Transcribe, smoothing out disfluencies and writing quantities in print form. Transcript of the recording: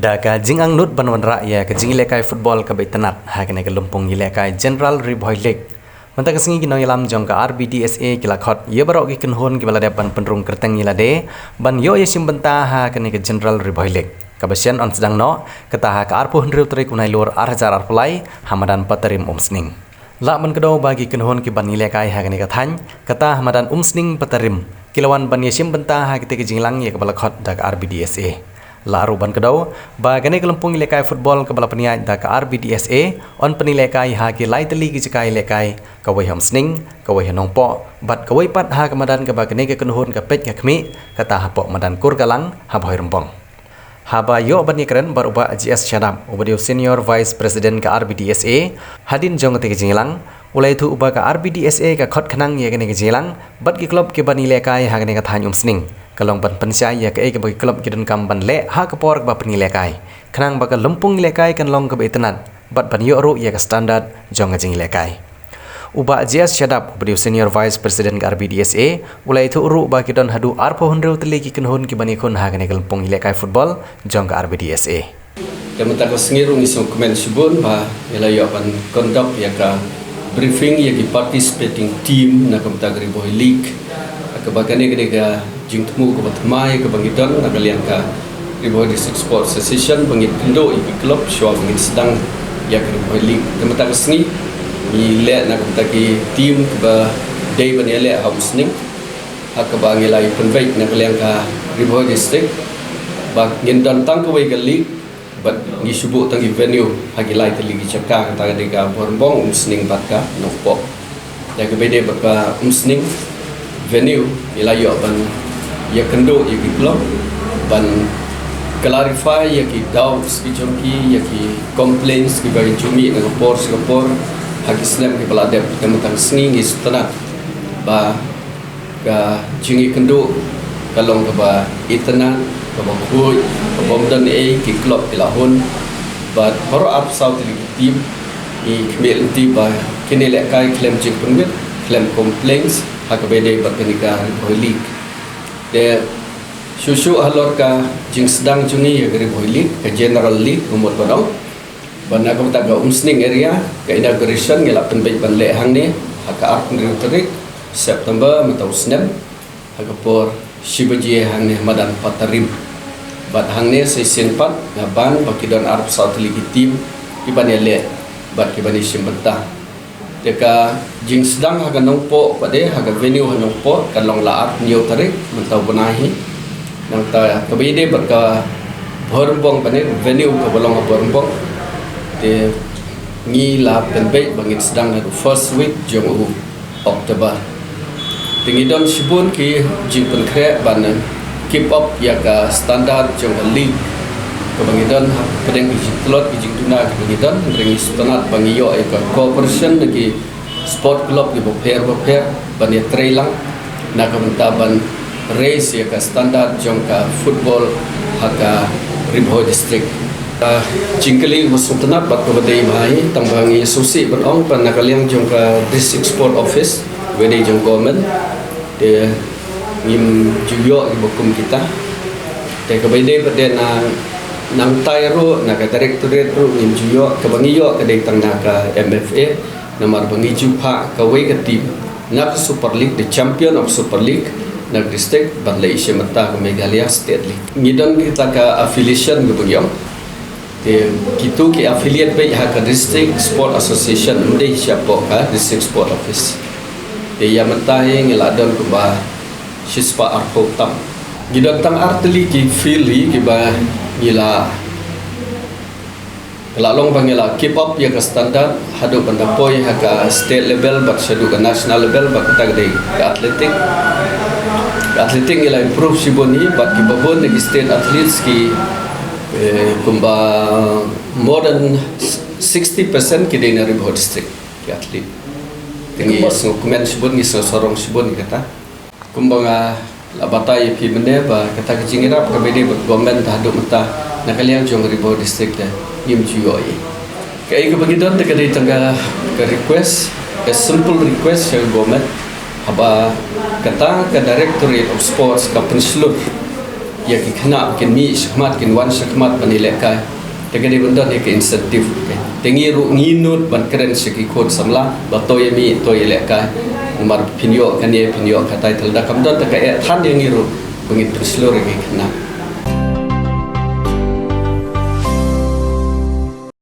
Daga jingang nut banwan raya ke jingi lekai football ke betenat hakene ke lumpung lekai General Riboy League. Manta kesingi kinong yalam jong ka RBDSA kilakot ye barok ki kenhon ki balade ban penrung kerteng yilade ban yo ye simbenta hakene ke General Riboy League. Kabasian on sedang no kata ha ka arpuh ndriu tri kunai lur arjar arpulai hamadan patarim umsning. La man kedo bagi kenhon ki ban lekai hakene ke than kata hamadan umsning patarim kilawan ban ye simbenta hakite ke jinglang ye ke balakot dak RBDSA. La aruban kedau bagane kelempung lekai football ke bala peniai da ka RBDSA on penilekai ha ki lai teli ki cekai lekai ka wai hamsning ka wai hanongpo bat ka wai pat ha ka madan ka bagane ke kenhun ka pet ka khmi kata ha pok madan kur galang ha bhoi rempong ha ba yo bani keren baruba GS Shadam ubadio senior vice president ka RBDSA hadin jong te ke jingilang ulai thu uba ka RBDSA ka khot khanang ye gane ke jingilang bat ki club ke bani lekai ha gane ka than umsning kalong ban pensai ya ke bagi klub kidan kam ban le ha ka por ba pani lekai khnang ba ka lumpung lekai kan long ka betenat bat ban yo ru ya ka standard jong jing lekai uba GS Shadap beliau senior vice president ka RBDSA ulai thu ru ba kidan hadu arpo hundru teli ki kenhun ki bani khun ha ka ne lumpung lekai football jong ka RBDSA Kementerian Kesengirung isong komen subun ba ilayo ban conduct ya ka briefing ya ki participating team na Kementerian Riboy League kebagane kedega jing temu ke batmai ke bangidon na kalian ka Riboy District Sports Association bangit kendo ibi club show bangit sedang ya ke Riboy League temata kesni ni le na ka ki team ke ba day ban ele housing hak ke bangi lai convey na kalian ka Riboy District ba ngindon tang ke wai ke league bat ngi subu tang venue hagi lai te ligi cakka ka kedega borbong umsning batka nopo ya ke bede ba umsning venue ilayo ban ya kendo ya ki club ban clarify ya ki doubts ki chomki ya ki complaints ki bagi chumi ng por hagi snap ki balade tematang singing is tanat ba ka jingi kendo kalong ka ba itana ka ba kuy ka bomdan ki club ilahon but baru up south team i kmel ti ba kinele kai claim jing punwit claim complaints hakabede berkenika Riboy League de susu halor ka jing sedang jungi ya Riboy League ke General League umur badau bana ka taga umsning area ka inauguration ngela penbait ban le hang ni haka art tarik September matau snap hakapor shibaji hang ni madan patarim bat hang ni season 4 ngaban bakidon arab south league team iban le bat kibani simbenta deka jing sedang haga nongpo pade haga venue hanongpo kalong laat niu tarik mentau benahi nang ta kabide berka borbong pade venue ka bolong borbong de ngi la penbe bangit sedang na first week jong Oktober tingidon sibun ki jing penkre ban keep up ya ka standard jong league kebangidan pedeng telot kijing tuna kebangidan ringi sutanat bangiyo ka cooperation lagi sport club di boper bani trailang na kamentaban race ya ka standard jong ka football haka Riboy District jingkeli musutanat bat kabadai mai tangbangi susi benong pan nakaliang jong ka district sport office wedi jong government de ngim juyo ibokum kita te kabadai baden nang tayro na ka directorate ro nim juyo ka bangiyo ka dei tang na ka MFA namar bangi jupa ka wei ka team na Super League the champion of Super League na district badlai semata ka Meghalaya State League ngidon kita ka affiliation go bangiyo te kitu ki affiliate bai ha ka district sport association mudai siapo ka district sport office te yamata ngiladon ko ba sispa arko tam ngidon tang arteli ki fili ki ba gila kelalong bangila keep up ya ke standard hadu bandapoi haka state level bat shadu ke national level bat kita gede ke atletik gila improve siboni bat ki babon lagi state athletes ki kumba more than 60% ki dena Riboy District ki atlet tinggi dokumen sibon ni sorong sibon kata kumba la batai pi mene ba kata kecingirap ka bede government hadu mata nakaliang jong Riboy District nim juoi kai ka bagidon te kadai tangga ka request a simple request sa government haba kata ka directorate of sports ka penslur ya ki khna kin mi shmat kin wan shmat bani le kai te ke benda ni ke insentif ke tengi ru nginut ban keren seki khot samla ba toy mi toy le kai mar pinyo kan ye pinyo khatai thal da kam da ta ka than yang ngiru bengit prislor ke khna